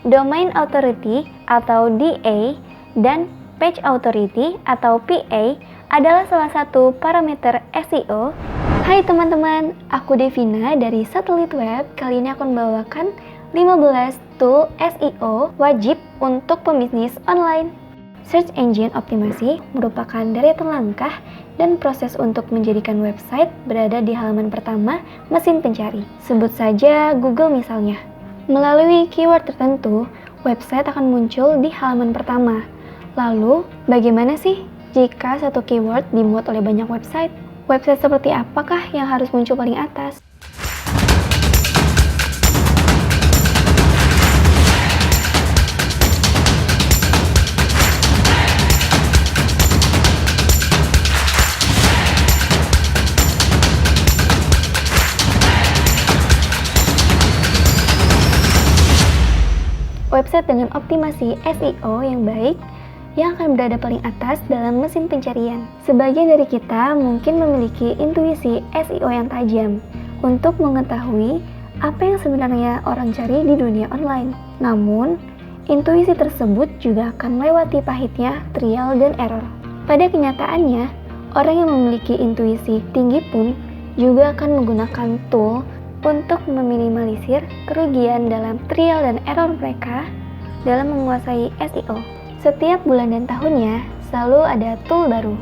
Domain Authority atau DA, dan Page Authority atau PA adalah salah satu parameter SEO. Hai teman-teman, aku Devina dari Satelit Web. Kali ini aku membawakan 15 tool SEO wajib untuk pembisnis online. Search Engine Optimasi merupakan deretan langkah dan proses untuk menjadikan website berada di halaman pertama mesin pencari. Sebut saja Google misalnya. Melalui keyword tertentu, website akan muncul di halaman pertama. Lalu, bagaimana sih jika satu keyword dimuat oleh banyak website? Website seperti apakah yang harus muncul paling atas? Website dengan optimasi SEO yang baik yang akan berada paling atas dalam mesin pencarian. Sebagian dari kita mungkin memiliki intuisi SEO yang tajam untuk mengetahui apa yang sebenarnya orang cari di dunia online. Namun, intuisi tersebut juga akan melewati pahitnya trial dan error. Pada kenyataannya, orang yang memiliki intuisi tinggi pun juga akan menggunakan tool untuk meminimalisir kerugian dalam trial dan error mereka dalam menguasai SEO. Setiap bulan dan tahunnya selalu ada tool baru.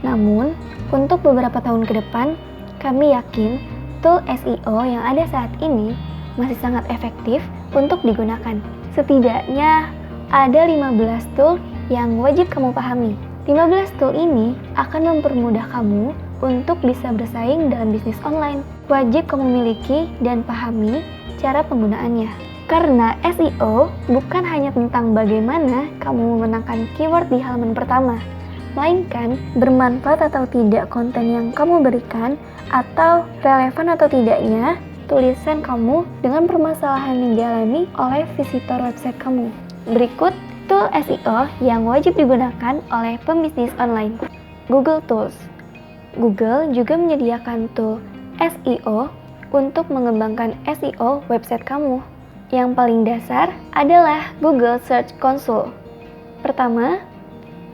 Namun, untuk beberapa tahun ke depan, kami yakin tool SEO yang ada saat ini masih sangat efektif untuk digunakan. Setidaknya ada 15 tool yang wajib kamu pahami. 15 tool ini akan mempermudah kamu untuk bisa bersaing dalam bisnis online. Wajib kamu miliki dan pahami cara penggunaannya. Karena SEO bukan hanya tentang bagaimana kamu memenangkan keyword di halaman pertama, melainkan bermanfaat atau tidak konten yang kamu berikan, atau relevan atau tidaknya tulisan kamu dengan permasalahan yang dialami oleh visitor website kamu. Berikut tool SEO yang wajib digunakan oleh pembisnis online. Google Tools. Google juga menyediakan tool SEO untuk mengembangkan SEO website kamu. Yang paling dasar adalah Google Search Console. Pertama,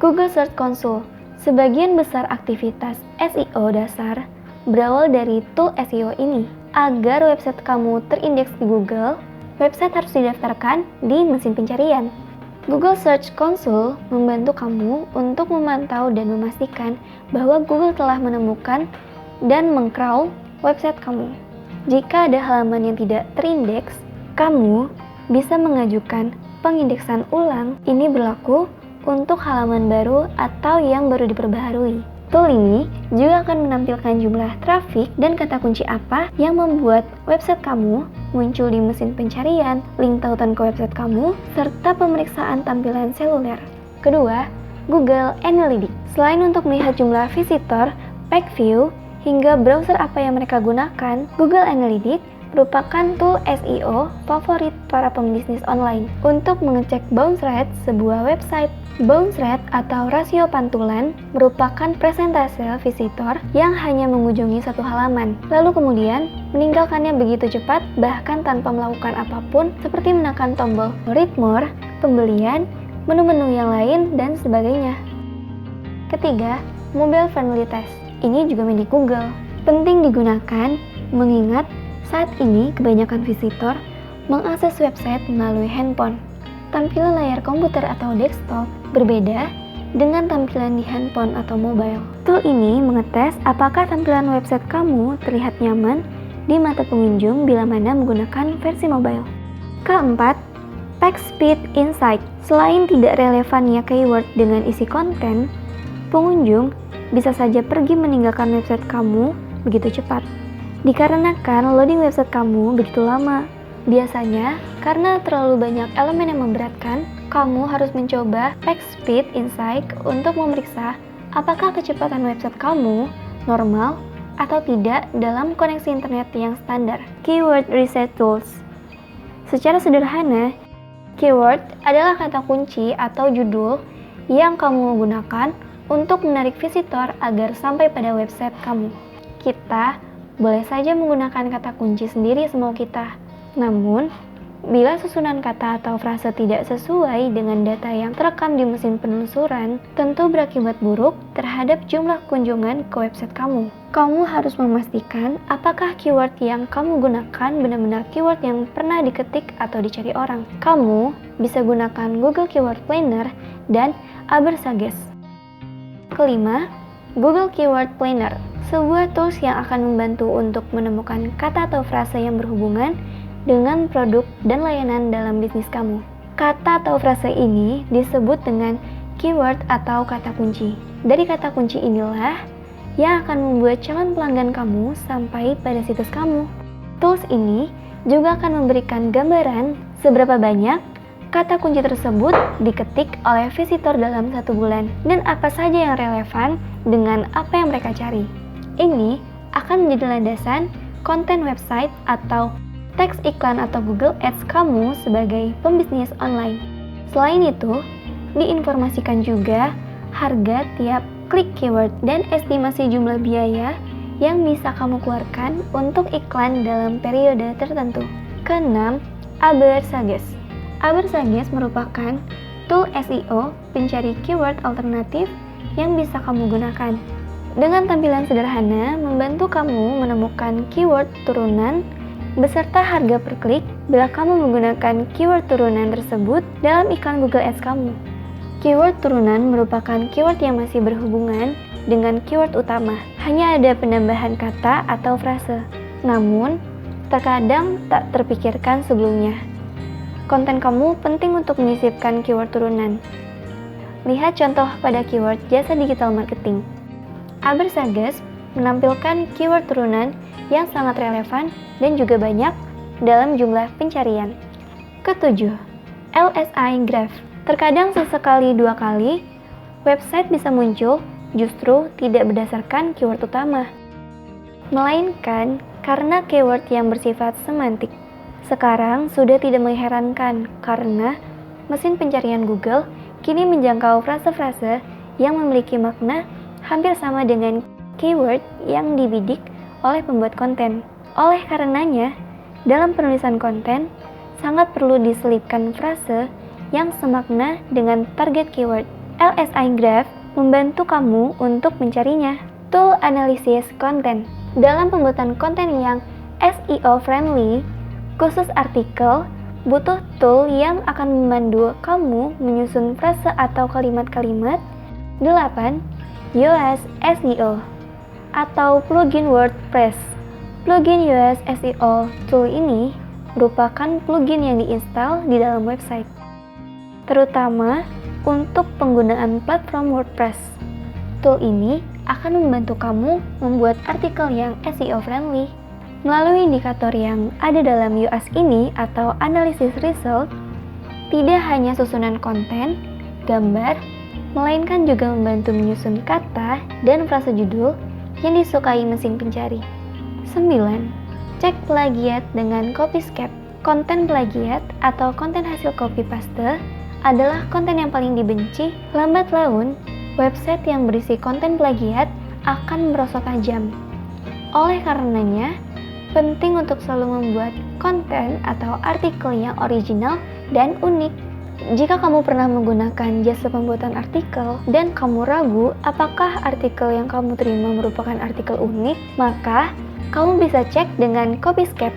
Google Search Console. Sebagian besar aktivitas SEO dasar berawal dari tool SEO ini. Agar website kamu terindeks di Google, website harus didaftarkan di mesin pencarian. Google Search Console membantu kamu untuk memantau dan memastikan bahwa Google telah menemukan dan mengcrawl website kamu. Jika ada halaman yang tidak terindeks, kamu bisa mengajukan pengindeksan ulang. Ini berlaku untuk halaman baru atau yang baru diperbaharui. Tool ini juga akan menampilkan jumlah trafik dan kata kunci apa yang membuat website kamu muncul di mesin pencarian, link tautan ke website kamu, serta pemeriksaan tampilan seluler. Kedua, Google Analytics. Selain untuk melihat jumlah visitor, page view, hingga browser apa yang mereka gunakan, Google Analytics merupakan tool SEO favorit para pembisnis online untuk mengecek bounce rate sebuah website. Bounce rate atau rasio pantulan merupakan persentase visitor yang hanya mengunjungi satu halaman, lalu kemudian meninggalkannya begitu cepat bahkan tanpa melakukan apapun seperti menekan tombol read more, pembelian, menu-menu yang lain, dan sebagainya. Ketiga, Mobile Friendly Test. Ini juga milik Google. Penting digunakan mengingat saat ini, kebanyakan visitor mengakses website melalui handphone. Tampilan layar komputer atau desktop berbeda dengan tampilan di handphone atau mobile. Tool ini mengetes apakah tampilan website kamu terlihat nyaman di mata pengunjung bila mana menggunakan versi mobile. Keempat, Page Speed Insight. Selain tidak relevannya keyword dengan isi konten, pengunjung bisa saja pergi meninggalkan website kamu begitu cepat. Dikarenakan loading website kamu begitu lama. Biasanya, karena terlalu banyak elemen yang memberatkan, kamu harus mencoba Page Speed Insight untuk memeriksa apakah kecepatan website kamu normal atau tidak dalam koneksi internet yang standar. Keyword Research Tools. Secara sederhana, keyword adalah kata kunci atau judul yang kamu gunakan untuk menarik visitor agar sampai pada website kamu. Kita boleh saja menggunakan kata kunci sendiri semau kita. Namun, Bila susunan kata atau frase tidak sesuai dengan data yang terekam di mesin penelusuran, tentu berakibat buruk terhadap jumlah kunjungan ke website kamu. Kamu harus memastikan apakah keyword yang kamu gunakan benar-benar keyword yang pernah diketik atau dicari orang. Kamu bisa gunakan Google Keyword Planner dan Abersages. Kelima, Google Keyword Planner, sebuah tools yang akan membantu untuk menemukan kata atau frase yang berhubungan dengan produk dan layanan dalam bisnis kamu. Kata atau frase ini disebut dengan keyword atau kata kunci. Dari kata kunci inilah yang akan membuat calon pelanggan kamu sampai pada situs kamu. Tools ini juga akan memberikan gambaran seberapa banyak kata kunci tersebut diketik oleh visitor dalam 1 bulan dan apa saja yang relevan dengan apa yang mereka cari. Ini akan menjadi landasan konten website atau teks iklan atau Google Ads kamu sebagai pembisnis online. Selain itu, diinformasikan juga harga tiap klik keyword dan estimasi jumlah biaya yang bisa kamu keluarkan untuk iklan dalam periode tertentu. Keenam, Abersages. Abersages merupakan tool SEO pencari keyword alternatif yang bisa kamu gunakan. Dengan tampilan sederhana, membantu kamu menemukan keyword turunan beserta harga per klik bila kamu menggunakan keyword turunan tersebut dalam iklan Google Ads kamu. Keyword turunan merupakan keyword yang masih berhubungan dengan keyword utama. Hanya ada penambahan kata atau frase, namun terkadang tak terpikirkan sebelumnya. Konten kamu penting untuk menyisipkan keyword turunan. Lihat contoh pada keyword jasa digital marketing. Abersages menampilkan keyword turunan yang sangat relevan dan juga banyak dalam jumlah pencarian. Ketujuh, LSI Graph. Terkadang sesekali 2 kali, website bisa muncul justru tidak berdasarkan keyword utama, melainkan karena keyword yang bersifat semantik. Sekarang sudah tidak mengherankan karena mesin pencarian Google kini menjangkau frase-frase yang memiliki makna hampir sama dengan keyword yang dibidik oleh pembuat konten. Oleh karenanya, dalam penulisan konten, sangat perlu diselipkan frase yang semakna dengan target keyword. LSI Graph membantu kamu untuk mencarinya. Tool analisis konten. Dalam pembuatan konten yang SEO friendly, khusus artikel, butuh tool yang akan memandu kamu menyusun frase atau kalimat-kalimat. 8. Yoast SEO atau plugin WordPress. Plugin Yoast SEO tool ini merupakan plugin yang diinstal di dalam website, terutama untuk penggunaan platform WordPress. Tool ini akan membantu kamu membuat artikel yang SEO friendly. Melalui indikator yang ada dalam Yoast ini atau analisis result, tidak hanya susunan konten, gambar, melainkan juga membantu menyusun kata dan frase judul yang disukai mesin pencari. 9. Cek plagiat dengan Copyscape. Konten plagiat atau konten hasil copy paste adalah konten yang paling dibenci. Lambat laun, website yang berisi konten plagiat akan merosot tajam. Oleh karenanya, penting untuk selalu membuat konten atau artikel yang original dan unik. Jika kamu pernah menggunakan jasa pembuatan artikel dan kamu ragu apakah artikel yang kamu terima merupakan artikel unik, maka kamu bisa cek dengan Copyscape.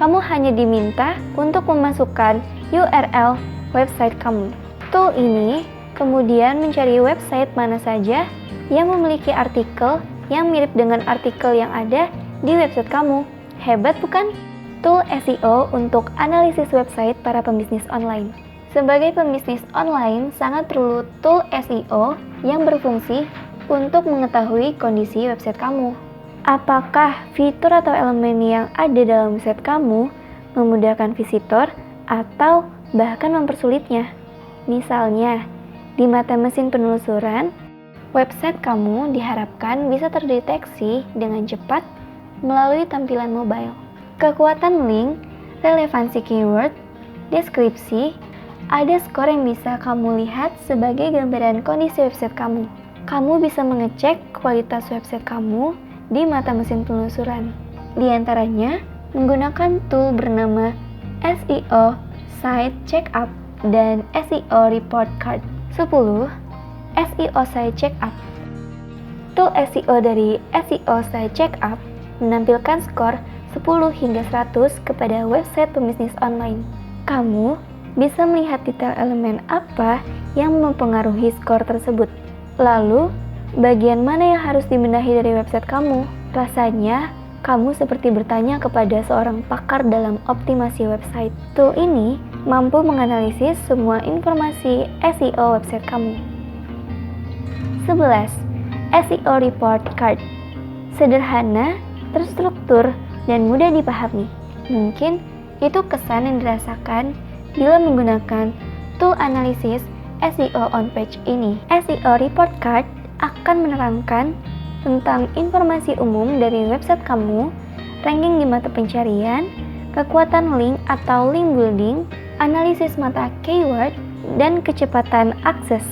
Kamu hanya diminta untuk memasukkan URL website kamu. Tool ini kemudian mencari website mana saja yang memiliki artikel yang mirip dengan artikel yang ada di website kamu. Hebat bukan? Tool SEO untuk analisis website para pembisnis online. Sebagai pembisnis online, sangat perlu tool SEO yang berfungsi untuk mengetahui kondisi website kamu. Apakah fitur atau elemen yang ada dalam website kamu memudahkan visitor atau bahkan mempersulitnya? Misalnya, di mata mesin penelusuran, website kamu diharapkan bisa terdeteksi dengan cepat melalui tampilan mobile. Kekuatan link, relevansi keyword, deskripsi, ada skor yang bisa kamu lihat sebagai gambaran kondisi website kamu. Kamu bisa mengecek kualitas website kamu di mata mesin penelusuran. Di antaranya, menggunakan tool bernama SEO Site Checkup, dan SEO Report Card. 10. SEO Site Checkup. Tool SEO dari SEO Site Checkup menampilkan skor 10 hingga 100 kepada website pebisnis online. Kamu bisa melihat detail elemen apa yang mempengaruhi skor tersebut. Lalu, bagian mana yang harus dibenahi dari website kamu? Rasanya, kamu seperti bertanya kepada seorang pakar dalam optimasi website. Tool ini mampu menganalisis semua informasi SEO website kamu. 11. SEO Report Card. Sederhana, terstruktur, dan mudah dipahami. Mungkin itu kesan yang dirasakan bila menggunakan tool analisis SEO on page ini. SEO Report Card akan menerangkan tentang informasi umum dari website kamu, ranking di mata pencarian, kekuatan link atau link building, analisis mata keyword, dan kecepatan akses.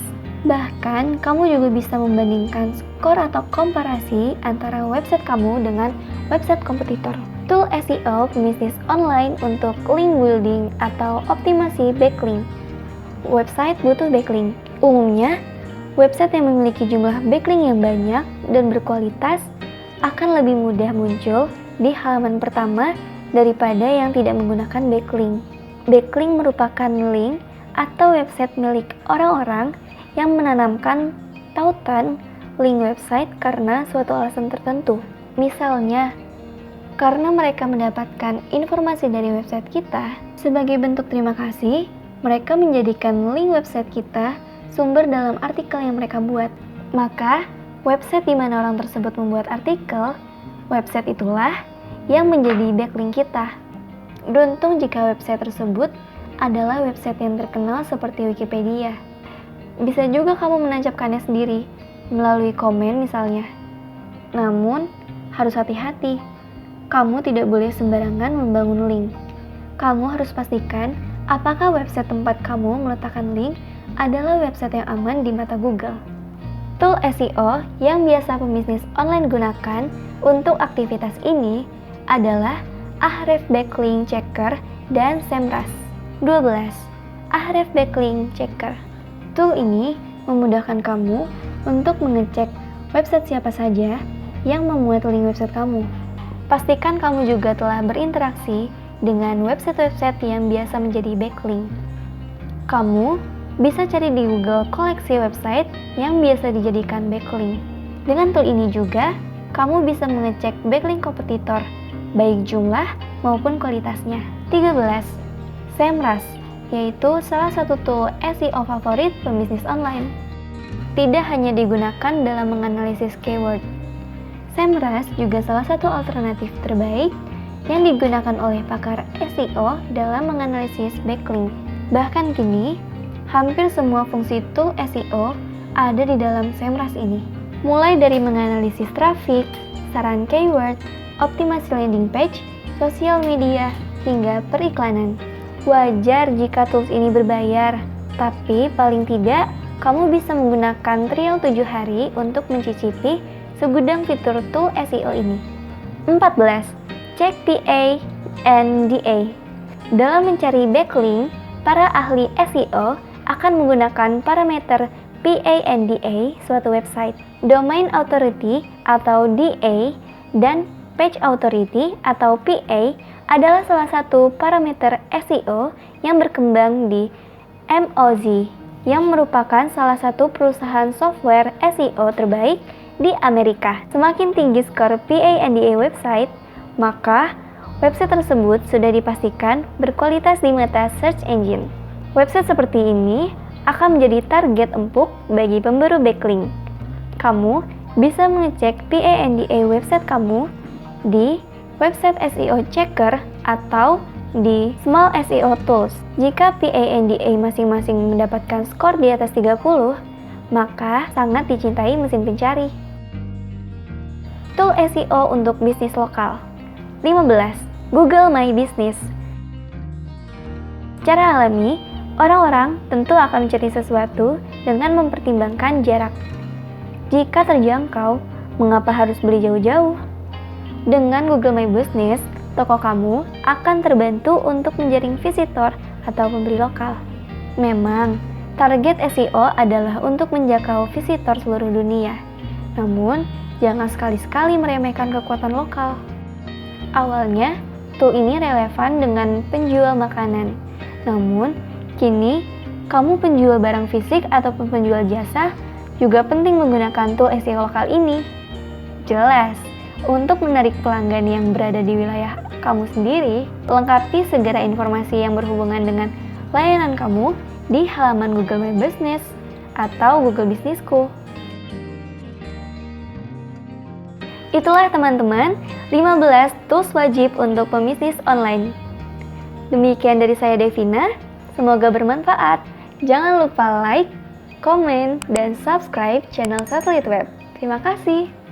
Bahkan, kamu juga bisa membandingkan skor atau komparasi antara website kamu dengan website kompetitor. Tool SEO pebisnis online untuk link building atau optimasi backlink. Website butuh backlink. Umumnya, website yang memiliki jumlah backlink yang banyak dan berkualitas akan lebih mudah muncul di halaman pertama daripada yang tidak menggunakan backlink. Backlink merupakan link atau website milik orang-orang yang menanamkan tautan link website karena suatu alasan tertentu. Misalnya, karena mereka mendapatkan informasi dari website kita, sebagai bentuk terima kasih, mereka menjadikan link website kita sumber dalam artikel yang mereka buat. Maka, website di mana orang tersebut membuat artikel, website itulah yang menjadi backlink kita. Beruntung jika website tersebut adalah website yang terkenal seperti Wikipedia. Bisa juga kamu menancapkannya sendiri, melalui komen misalnya. Namun, harus hati-hati. Kamu tidak boleh sembarangan membangun link. Kamu harus pastikan apakah website tempat kamu meletakkan link adalah website yang aman di mata Google. Tool SEO yang biasa pebisnis online gunakan untuk aktivitas ini adalah Ahref Backlink Checker dan Semrush. 12. Ahref Backlink Checker. Tool ini memudahkan kamu untuk mengecek website siapa saja yang memuat link website kamu. Pastikan kamu juga telah berinteraksi dengan website-website yang biasa menjadi backlink. Kamu bisa cari di Google koleksi website yang biasa dijadikan backlink. Dengan tool ini juga, kamu bisa mengecek backlink kompetitor, baik jumlah maupun kualitasnya. 13. Semrush, yaitu salah satu tool SEO favorit pebisnis online. Tidak hanya digunakan dalam menganalisis keyword, Semrush juga salah satu alternatif terbaik yang digunakan oleh pakar SEO dalam menganalisis backlink. Bahkan kini, hampir semua fungsi tool SEO ada di dalam Semrush ini. Mulai dari menganalisis traffic, saran keyword, optimasi landing page, sosial media, hingga periklanan. Wajar jika tools ini berbayar, tapi paling tidak kamu bisa menggunakan trial 7 hari untuk mencicipi segudang fitur tool SEO ini. 14. Cek PA and DA. Dalam mencari backlink, para ahli SEO akan menggunakan parameter PA and DA suatu website, Domain Authority atau DA, dan Page Authority atau PA adalah salah satu parameter SEO yang berkembang di Moz, yang merupakan salah satu perusahaan software SEO terbaik di Amerika. Semakin tinggi skor PA and DA website, maka website tersebut sudah dipastikan berkualitas di mata search engine. Website seperti ini akan menjadi target empuk bagi pemburu backlink. Kamu bisa mengecek PA and DA website kamu di website SEO Checker atau di Small SEO Tools. Jika PA and DA masing-masing mendapatkan skor di atas 30, maka sangat dicintai mesin pencari. Tool SEO untuk bisnis lokal. 15. Google My Business. Secara alami, orang-orang tentu akan mencari sesuatu dengan mempertimbangkan jarak. Jika terjangkau, mengapa harus beli jauh-jauh? Dengan Google My Business, toko kamu akan terbantu untuk menjaring visitor atau pembeli lokal. Memang, target SEO adalah untuk menjangkau visitor seluruh dunia. Namun, jangan sekali-sekali meremehkan kekuatan lokal. Awalnya, tool ini relevan dengan penjual makanan. Namun, kini kamu penjual barang fisik ataupun penjual jasa juga penting menggunakan tool SEO lokal ini. Jelas, untuk menarik pelanggan yang berada di wilayah kamu sendiri, lengkapi segera informasi yang berhubungan dengan layanan kamu di halaman Google My Business atau Google Bisnisku. Itulah teman-teman, 15 tools wajib untuk pebisnis online. Demikian dari saya Devina, semoga bermanfaat. Jangan lupa like, komen, dan subscribe channel Satelit Web. Terima kasih.